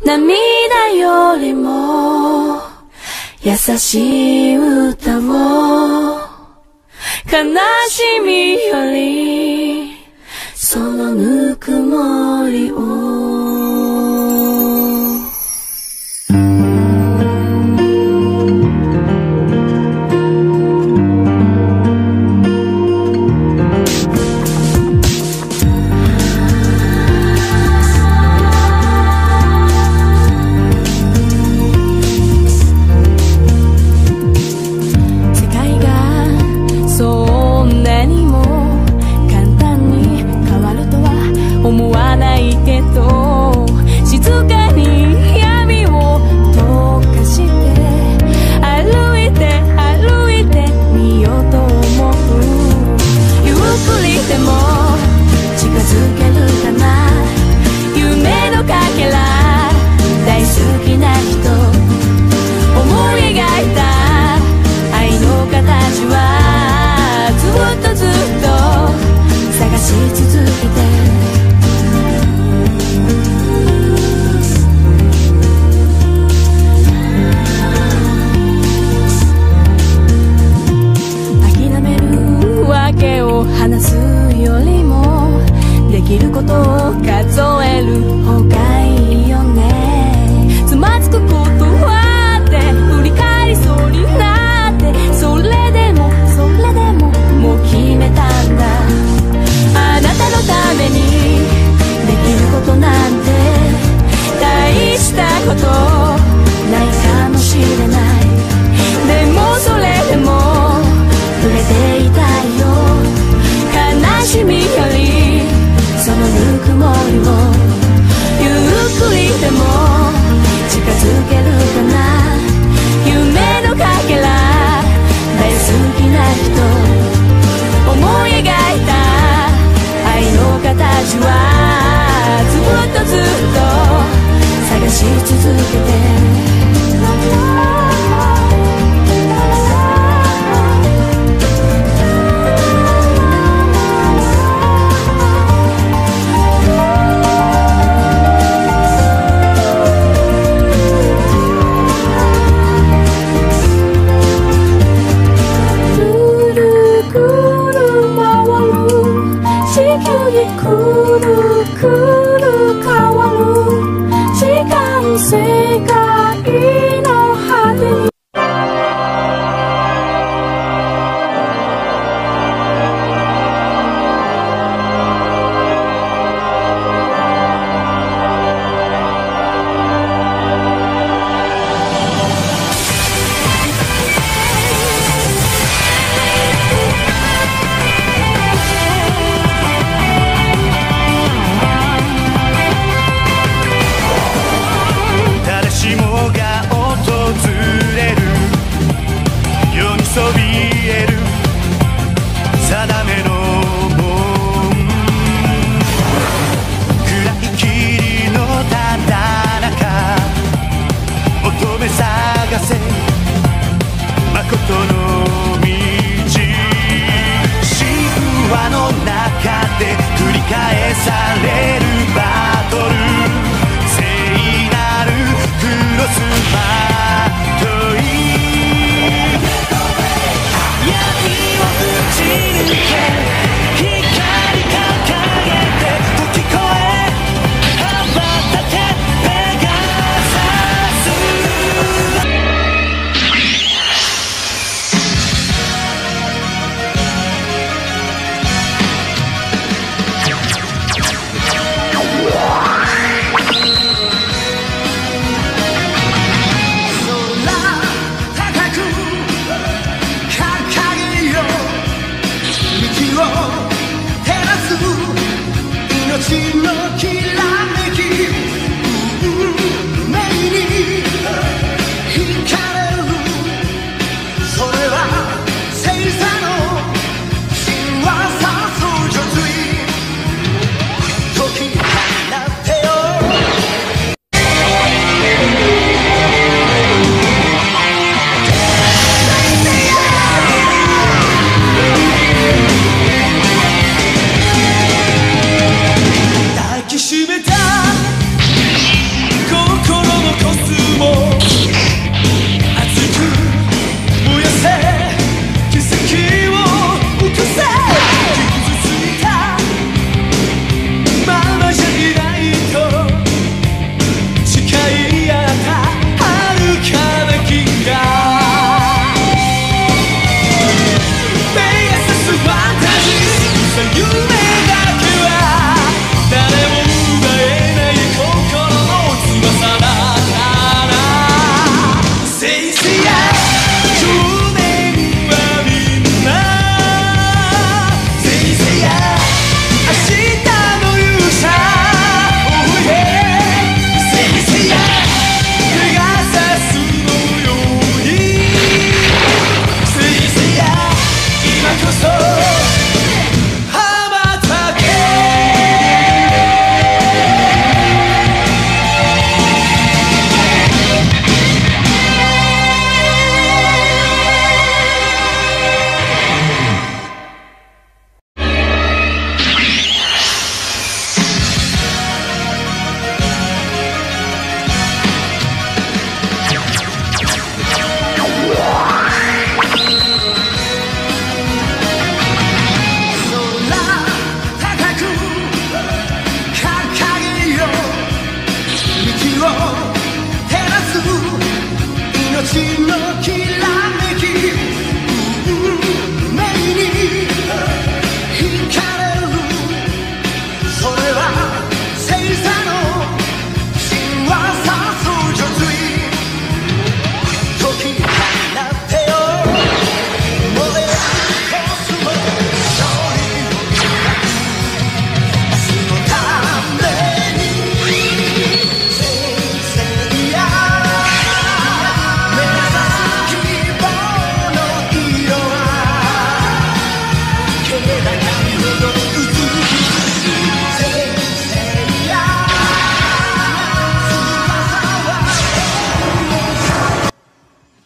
涙よりも優しい歌を、悲しみよりそのぬくもりを。思わないけど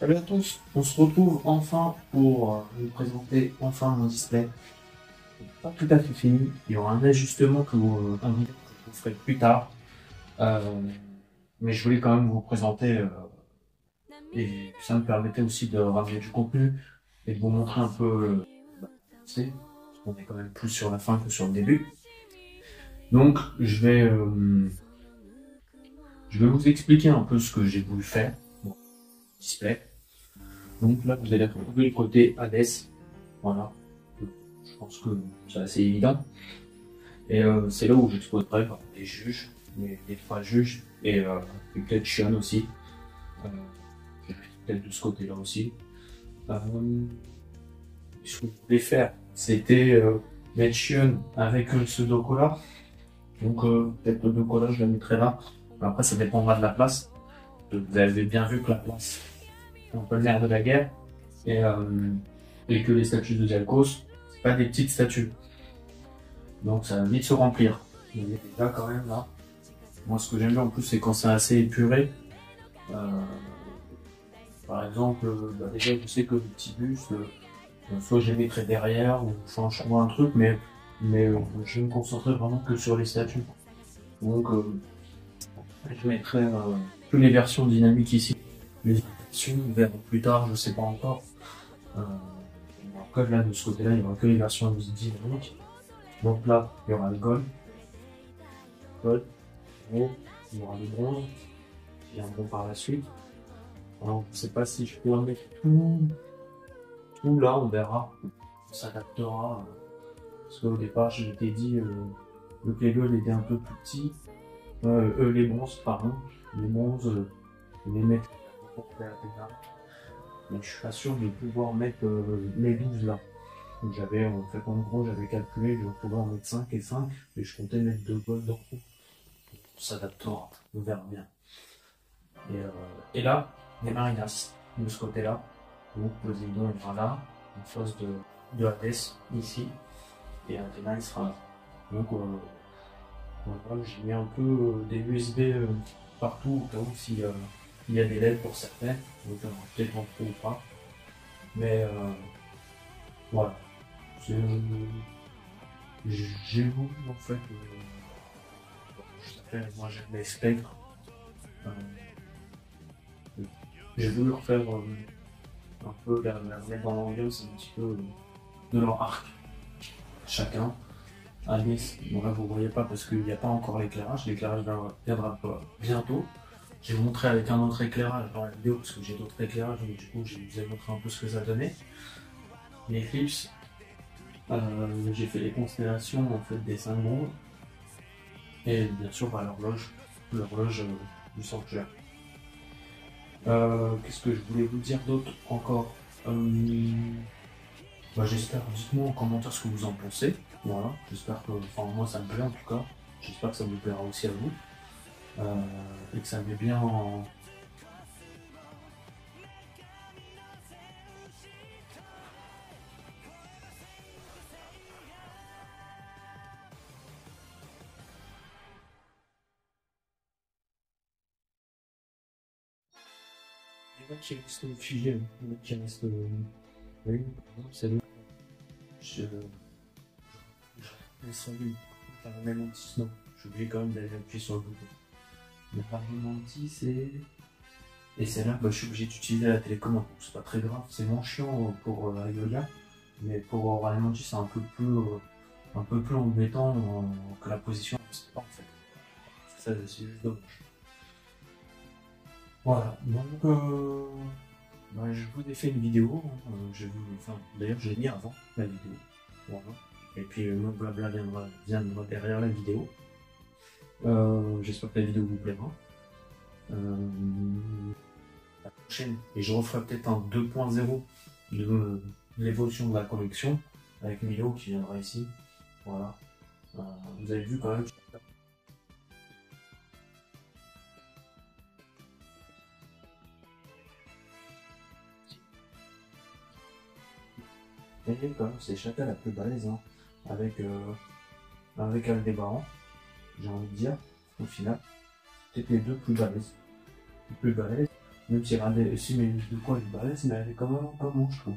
Salut à tous, on se retrouve enfin pour vous présenter enfin mon display. Pas tout à fait fini, il y aura un ajustement un vidéo que je vous ferai plus tard. Euh, mais je voulais quand même vous présenter et ça me permettait aussi de ramener du contenu et de vous montrer un peu c'est, parce qu'on est quand même plus sur la fin que sur le début. Donc je vais vous expliquer un peu ce que j'ai voulu faire. Bon, display. Donc là, vous allez retrouver le côté Hades. Voilà. Je pense que c'est assez évident. Et c'est là où j'exploiterai les juges, les trois juges, et peut-être Shion aussi. Peut-être de ce côté-là aussi. Ce que je voulais faire, c'était mettre Shion avec ce doco-là. Donc peut-être le doco-là, je le mettrai là. Après, ça dépendra de la place. Vous avez bien vu que la place, c'est un peu le nerf de la guerre. Et que les statues de Dialkos, c'est pas des petites statues. Donc ça va vite se remplir. Il y a déjà quand même là. Moi ce que j'aime bien en plus c'est quand c'est assez épuré. Par exemple, déjà je sais que le petit bus, soit je les mettrai derrière ou je changerai un truc, mais je vais me concentrer vraiment que sur les statues. Donc je mettrai que les versions dynamiques ici. Les versions vers plus tard, je sais pas encore. Là de ce côté-là, il n'y aura que les versions dynamiques. Donc là, il y aura le gold, il y aura le bronze, qui viendront par la suite. Alors, je ne sais pas si je peux en mettre tout là, on verra. On s'adaptera. Parce qu'au départ, je t'ai dit, le Play Gold était un peu plus petit. Les bronzes, pardon. Les bronzes, les mettre pour faire là. Mais je suis pas sûr de pouvoir mettre les 12 là. J'avais, en fait, en gros, j'avais calculé, je pouvais en mettre 5 et 5, et je comptais mettre 2 gold dans tout. On s'adaptera, on verra bien. Et là, les marinas, de ce côté-là. Donc, Poséidon ira là, en face de Hades, ici, et Athéna, il sera là. Donc, voilà, j'ai mis un peu des USB partout, au cas où s'il y a des LED pour certains, donc peut-être en trop ou pas. Mais, voilà. J'ai voulu en fait, moi j'aime les spectres, j'ai voulu refaire un peu la mettre dans l'ambiance un petit peu de leur arc, chacun. Agnès, bon là vous ne voyez pas parce qu'il n'y a pas encore l'éclairage viendra bientôt. J'ai montré avec un autre éclairage dans la vidéo parce que j'ai d'autres éclairages, donc du coup je vous ai montré un peu ce que ça donnait. L'éclipse. J'ai fait les constellations en fait des 5 mondes et bien sûr l'horloge du sanctuaire. Qu'est-ce que je voulais vous dire d'autre encore? J'espère, dites-moi en commentaire ce que vous en pensez. Voilà, j'espère que, enfin moi ça me plaît en tout cas. J'espère que ça vous plaira aussi à vous et que ça met bien en... Il y en a qui restent figés, il y en a qui restent... Oui, c'est lui. Je salut. T'as la même anti, non. J'ai oublié quand même d'aller appuyer sur le bouton. Le parlementi, c'est... Et c'est là, je suis obligé d'utiliser la télécommande. C'est pas très grave, c'est moins chiant pour Aiolia. Mais pour Parlementi, c'est un peu plus embêtant que la position. C'est pas en fait. Ça, c'est juste dommage. Voilà, donc je vous ai fait une vidéo. D'ailleurs, je l'ai mis avant la vidéo. Voilà. Et puis le blabla viendra derrière la vidéo. J'espère que la vidéo vous plaira. La prochaine, et je referai peut-être un 2.0 de l'évolution de la collection avec Milo qui viendra ici. Voilà. Vous avez vu quand même. Et quand même, c'est Chaka la plus balèze, hein, avec Aldébaran, j'ai envie de dire, au final, peut-être les deux plus balèzes. Les plus balèzes. Même s'il regardait aussi mes de quoi il balèze, mais elle est quand même pas bon, je trouve.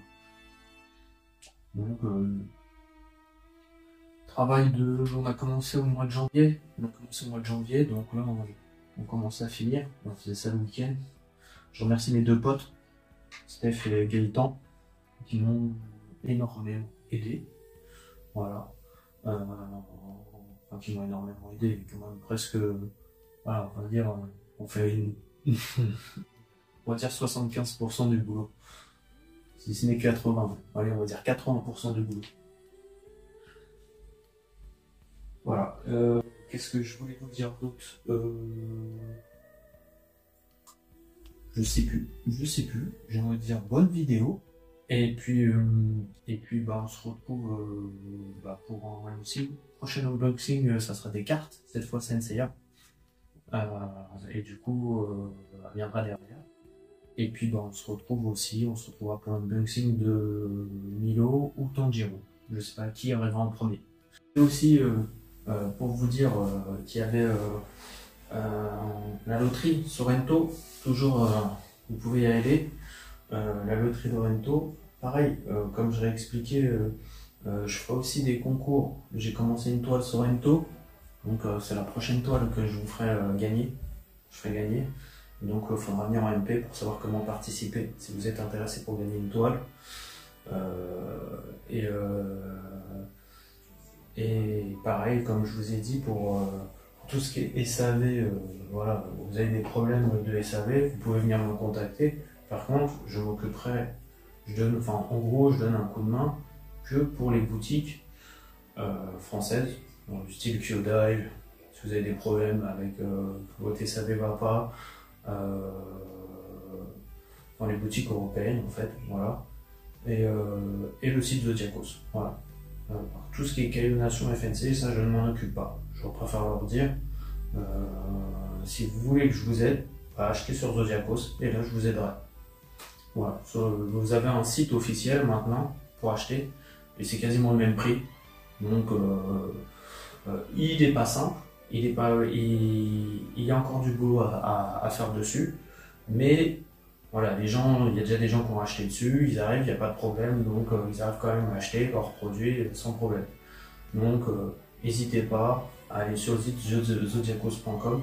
Donc, on a commencé au mois de janvier. Donc là, on commence à finir. On faisait ça le week-end. Je remercie mes deux potes, Steph et Gaëtan, qui m'ont énormément aidé. Voilà. Enfin, qui m'ont énormément aidé, quand même presque, voilà, on va dire, on fait on va dire 75% du boulot. Si ce n'est 80, allez, on va dire 80% du boulot. Voilà. Qu'est-ce que je voulais vous dire d'autre? Je sais plus. J'aimerais dire bonne vidéo. Et puis bah, on se retrouve pour un unboxing. Prochain unboxing, ça sera des cartes, cette fois Senseiya. Et du coup, ça viendra derrière. Et puis bah, on se retrouvera pour un unboxing de Milo ou Tanjiro. Je sais pas qui arrivera en premier. Et aussi, pour vous dire qu'il y avait la loterie Sorrento, toujours vous pouvez y aller. La loterie Sorrento, pareil, comme je l'ai expliqué, je ferai aussi des concours. J'ai commencé une toile Sorrento, donc c'est la prochaine toile que je vous ferai gagner. Je ferai gagner. Donc il faudra venir en MP pour savoir comment participer si vous êtes intéressé pour gagner une toile. Et pareil, comme je vous ai dit, pour tout ce qui est SAV, voilà, vous avez des problèmes de SAV, vous pouvez venir me contacter. Par contre, je m'occuperai, en gros, je donne un coup de main que pour les boutiques françaises, du style Kyodai. Si vous avez des problèmes avec votre SAV va pas, dans les boutiques européennes en fait, voilà. Et le site Zodiacos, voilà. Tout ce qui est caillonnation FNC, ça je ne m'en occupe pas. Je préfère leur dire, si vous voulez que je vous aide, achetez sur Zodiacos et là je vous aiderai. Voilà, vous avez un site officiel maintenant pour acheter et c'est quasiment le même prix. Donc il n'est pas simple, il y a encore du boulot à faire dessus, mais voilà, il y a déjà des gens qui ont acheté dessus, ils arrivent, il n'y a pas de problème, donc ils arrivent quand même à acheter leurs produits sans problème. Donc n'hésitez pas à aller sur le site zodiacos.com,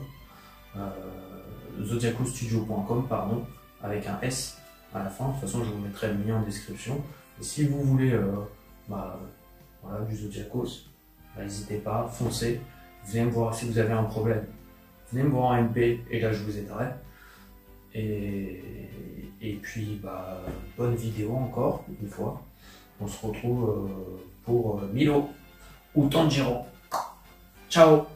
zodiacosstudio.com, pardon, avec un S à la fin. De toute façon, je vous mettrai le lien en description. Et si vous voulez voilà, du Zodiacos, n'hésitez pas, foncez, venez me voir si vous avez un problème. Venez me voir en MP et là je vous aiderai. Et puis, bonne vidéo encore, une fois. On se retrouve pour Milo ou Tanjiro. Ciao!